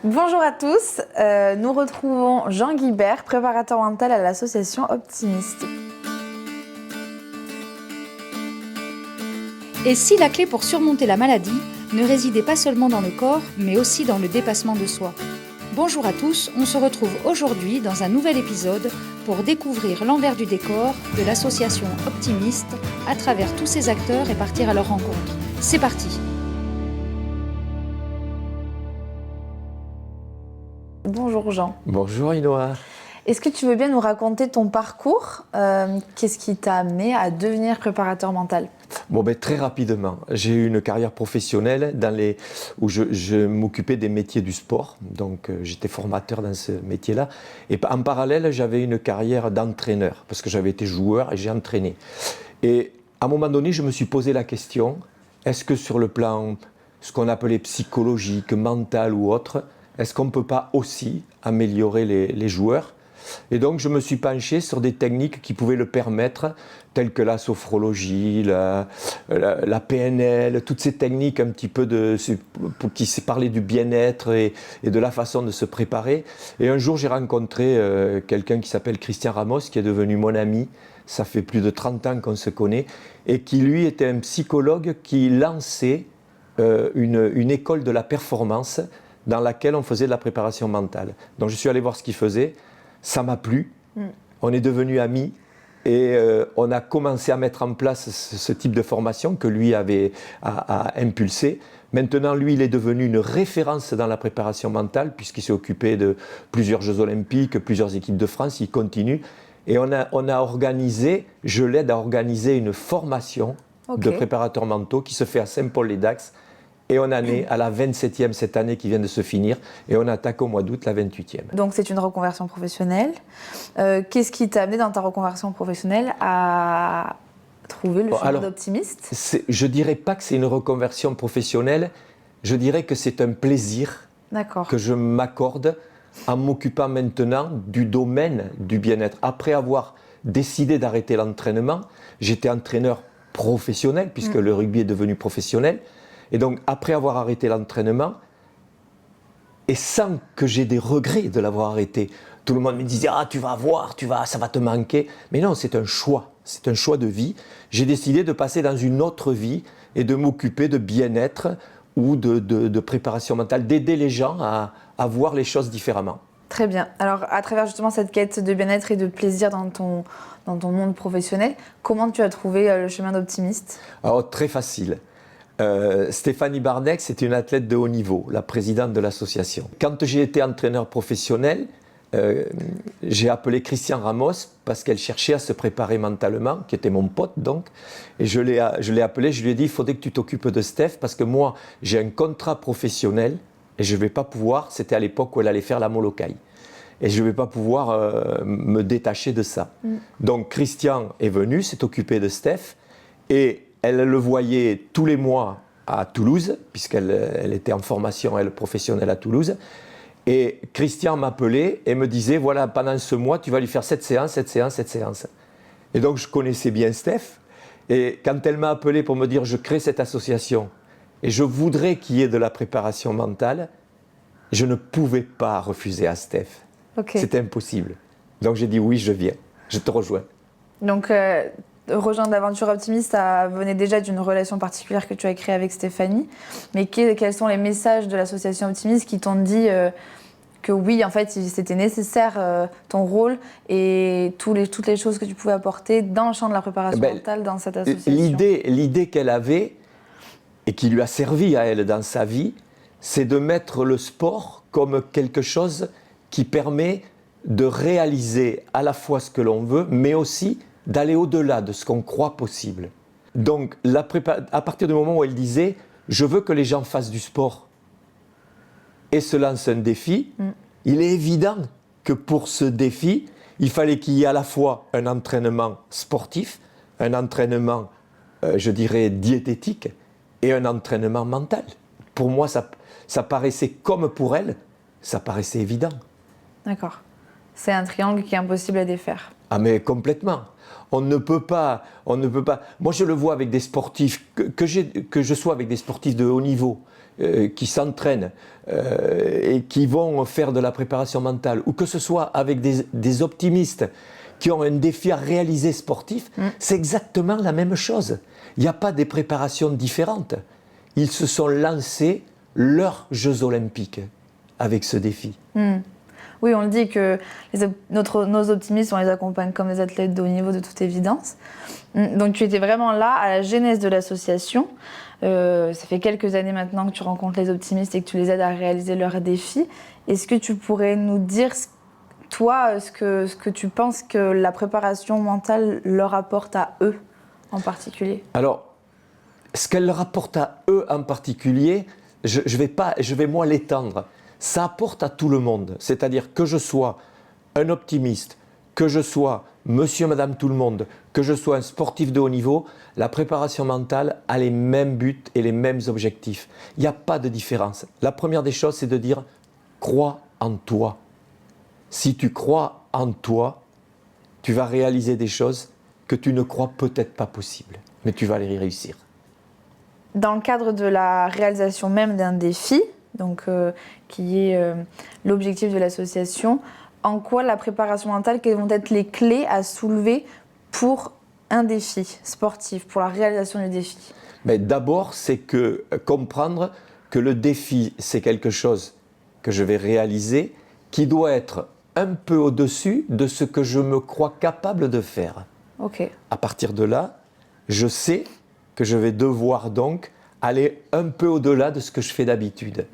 Bonjour à tous, nous retrouvons Jean Guibert, préparateur mental à l'association Optimiste. Et si la clé pour surmonter la maladie ne résidait pas seulement dans le corps, mais aussi dans le dépassement de soi? Bonjour à tous, on se retrouve aujourd'hui dans un nouvel épisode pour découvrir l'envers du décor de l'association Optimiste à travers tous ses acteurs et partir à leur rencontre. C'est parti! Bonjour Jean. Bonjour Inoa. Est-ce que tu veux bien nous raconter ton parcours? Qu'est-ce qui t'a amené à devenir préparateur mental? Très rapidement, j'ai eu une carrière professionnelle où je m'occupais des métiers du sport, donc j'étais formateur dans ce métier-là. Et en parallèle, j'avais une carrière d'entraîneur, parce que j'avais été joueur et j'ai entraîné. Et à un moment donné, je me suis posé la question, est-ce que sur le plan, ce qu'on appelait psychologique, mental ou autre, est-ce qu'on ne peut pas aussi améliorer les joueurs? Et donc je me suis penché sur des techniques qui pouvaient le permettre, telles que la sophrologie, la PNL, toutes ces techniques un petit peu qui parlaient du bien-être et de la façon de se préparer. Et un jour j'ai rencontré quelqu'un qui s'appelle Christian Ramos, qui est devenu mon ami. Ça fait plus de 30 ans qu'on se connaît, et qui lui était un psychologue qui lançait une école de la performance dans laquelle on faisait de la préparation mentale. Donc je suis allé voir ce qu'il faisait, ça m'a plu, on est devenus amis et on a commencé à mettre en place ce type de formation que lui a impulsé. Maintenant, lui, il est devenu une référence dans la préparation mentale puisqu'il s'est occupé de plusieurs Jeux Olympiques, plusieurs équipes de France, il continue. Et on a organisé, je l'aide à organiser une formation de préparateurs mentaux qui se fait à Saint-Paul-les-Dax. Et on en est à la 27e cette année qui vient de se finir. Et on attaque au mois d'août la 28e. Donc c'est une reconversion professionnelle. Qu'est-ce qui t'a amené dans ta reconversion professionnelle à trouver le chemin d'Optimiste? Je ne dirais pas que c'est une reconversion professionnelle. Je dirais que c'est un plaisir que je m'accorde en m'occupant maintenant du domaine du bien-être. Après avoir décidé d'arrêter l'entraînement, j'étais entraîneur professionnel puisque le rugby est devenu professionnel. Et donc, après avoir arrêté l'entraînement, et sans que j'ai des regrets de l'avoir arrêté, tout le monde me disait « Ah, tu vas voir, ça va te manquer ». Mais non, c'est un choix de vie. J'ai décidé de passer dans une autre vie et de m'occuper de bien-être ou de préparation mentale, d'aider les gens à voir les choses différemment. Très bien. Alors, à travers justement cette quête de bien-être et de plaisir dans ton monde professionnel, comment tu as trouvé le chemin d'Optimiste? Alors, très facile. Stéphanie Barnec, c'est une athlète de haut niveau, la présidente de l'association. Quand j'ai été entraîneur professionnel, j'ai appelé Christian Ramos parce qu'elle cherchait à se préparer mentalement, qui était mon pote donc. Et je l'ai appelé, je lui ai dit, il faudrait que tu t'occupes de Steph parce que moi, j'ai un contrat professionnel et je ne vais pas pouvoir, c'était à l'époque où elle allait faire la Molokai. Et je ne vais pas pouvoir me détacher de ça. Donc Christian est venu, s'est occupé de Steph et elle le voyait tous les mois à Toulouse, puisqu'elle était en formation, elle, professionnelle à Toulouse. Et Christian m'appelait et me disait, voilà, pendant ce mois, tu vas lui faire cette séance, cette séance, cette séance. Et donc, je connaissais bien Steph. Et quand elle m'a appelé pour me dire, je crée cette association et je voudrais qu'il y ait de la préparation mentale, je ne pouvais pas refuser à Steph. C'était impossible. Donc, j'ai dit, oui, je viens, je te rejoins. Donc, rejoindre l'aventure Optimiste, ça venait déjà d'une relation particulière que tu as créée avec Stéphanie. Mais quels sont les messages de l'association Optimiste qui t'ont dit que oui, en fait, c'était nécessaire ton rôle et toutes les choses que tu pouvais apporter dans le champ de la préparation mentale dans cette association? L'idée qu'elle avait et qui lui a servi à elle dans sa vie, c'est de mettre le sport comme quelque chose qui permet de réaliser à la fois ce que l'on veut, mais aussi d'aller au-delà de ce qu'on croit possible. Donc, à partir du moment où elle disait « je veux que les gens fassent du sport » et se lancent un défi, il est évident que pour ce défi, il fallait qu'il y ait à la fois un entraînement sportif, un entraînement, je dirais, diététique et un entraînement mental. Pour moi, ça paraissait comme pour elle, ça paraissait évident. D'accord. c'est un triangle qui est impossible à défaire. Ah mais complètement. On ne peut pas. Moi je le vois avec des sportifs, que je sois avec des sportifs de haut niveau, qui s'entraînent et qui vont faire de la préparation mentale, ou que ce soit avec des optimistes qui ont un défi à réaliser sportif, c'est exactement la même chose. Il n'y a pas des préparations différentes. Ils se sont lancés leurs Jeux Olympiques avec ce défi. Oui, on le dit que nos optimistes, on les accompagne comme des athlètes de haut niveau de toute évidence. Donc tu étais vraiment là à la genèse de l'association. Ça fait quelques années maintenant que tu rencontres les optimistes et que tu les aides à réaliser leurs défis. Est-ce que tu pourrais nous dire, toi, ce que tu penses que la préparation mentale leur apporte à eux en particulier? Alors, ce qu'elle leur apporte à eux en particulier, je vais moi l'étendre. Ça apporte à tout le monde. C'est-à-dire que je sois un optimiste, que je sois monsieur, madame, tout le monde, que je sois un sportif de haut niveau, la préparation mentale a les mêmes buts et les mêmes objectifs. Il n'y a pas de différence. La première des choses, c'est de dire « crois en toi ». Si tu crois en toi, tu vas réaliser des choses que tu ne crois peut-être pas possibles, mais tu vas les réussir. Dans le cadre de la réalisation même d'un défi, donc, qui est l'objectif de l'association, en quoi la préparation mentale, quelles vont être les clés à soulever pour un défi sportif, pour la réalisation du défi? Mais d'abord, c'est comprendre que le défi, c'est quelque chose que je vais réaliser qui doit être un peu au-dessus de ce que je me crois capable de faire. Ok. À partir de là, je sais que je vais devoir donc aller un peu au-delà de ce que je fais d'habitude.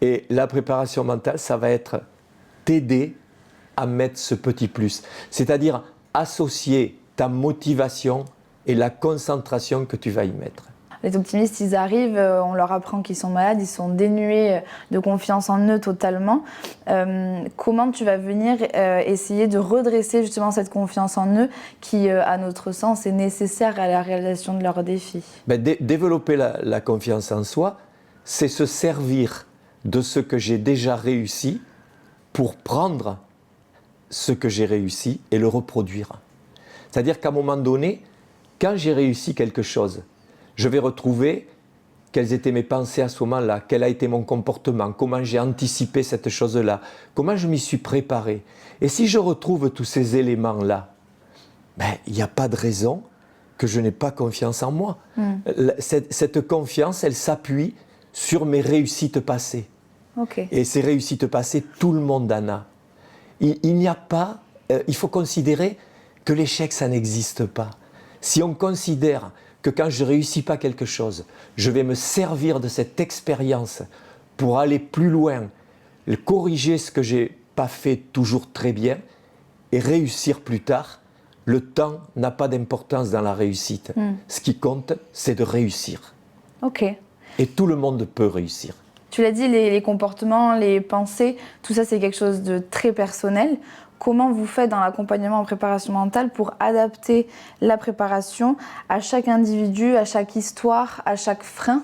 Et la préparation mentale, ça va être t'aider à mettre ce petit plus. C'est-à-dire associer ta motivation et la concentration que tu vas y mettre. Les optimistes, ils arrivent, on leur apprend qu'ils sont malades, ils sont dénués de confiance en eux totalement. Comment tu vas venir essayer de redresser justement cette confiance en eux qui, à notre sens, est nécessaire à la réalisation de leurs défis? Développer la confiance en soi, c'est se servir de ce que j'ai déjà réussi pour prendre ce que j'ai réussi et le reproduire. C'est-à-dire qu'à un moment donné, quand j'ai réussi quelque chose, je vais retrouver quelles étaient mes pensées à ce moment-là, quel a été mon comportement, comment j'ai anticipé cette chose-là, comment je m'y suis préparé. Et si je retrouve tous ces éléments-là, il n'y a pas de raison que je n'ai pas confiance en moi. Cette confiance, elle s'appuie sur mes réussites passées. Okay. Et ces réussites passées, tout le monde en a. Il faut considérer que l'échec, ça n'existe pas. Si on considère que quand je ne réussis pas quelque chose, je vais me servir de cette expérience pour aller plus loin, corriger ce que je n'ai pas fait toujours très bien et réussir plus tard, le temps n'a pas d'importance dans la réussite. Ce qui compte, c'est de réussir. Okay. Et tout le monde peut réussir. Tu l'as dit, les comportements, les pensées, tout ça c'est quelque chose de très personnel. Comment vous faites dans l'accompagnement en préparation mentale pour adapter la préparation à chaque individu, à chaque histoire, à chaque frein?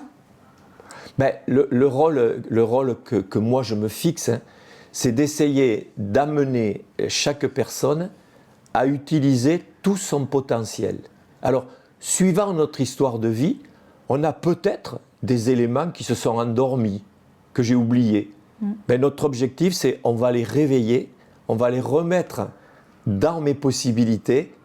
Le rôle que moi je me fixe, c'est d'essayer d'amener chaque personne à utiliser tout son potentiel. Alors, suivant notre histoire de vie, on a peut-être des éléments qui se sont endormis, que j'ai oubliés. Notre objectif, c'est on va les réveiller, on va les remettre dans mes possibilités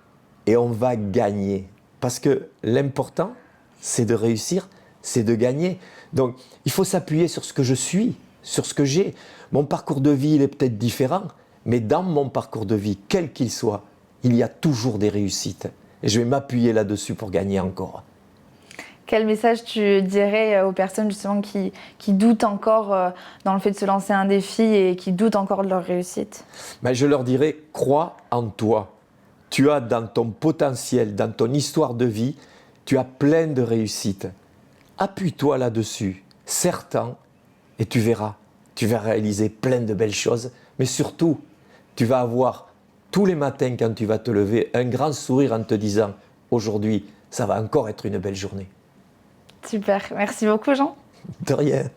et on va gagner. Parce que l'important, c'est de réussir, c'est de gagner. Donc, il faut s'appuyer sur ce que je suis, sur ce que j'ai. Mon parcours de vie, il est peut-être différent, mais dans mon parcours de vie, quel qu'il soit, il y a toujours des réussites. Et je vais m'appuyer là-dessus pour gagner encore. Quel message tu dirais aux personnes justement qui doutent encore dans le fait de se lancer un défi et qui doutent encore de leur réussite? Je leur dirais, crois en toi. Tu as dans ton potentiel, dans ton histoire de vie, tu as plein de réussites. Appuie-toi là-dessus, serre-t'en, et tu verras. Tu vas réaliser plein de belles choses, mais surtout, tu vas avoir tous les matins quand tu vas te lever un grand sourire en te disant « Aujourd'hui, ça va encore être une belle journée ». Super, merci beaucoup Jean. De rien.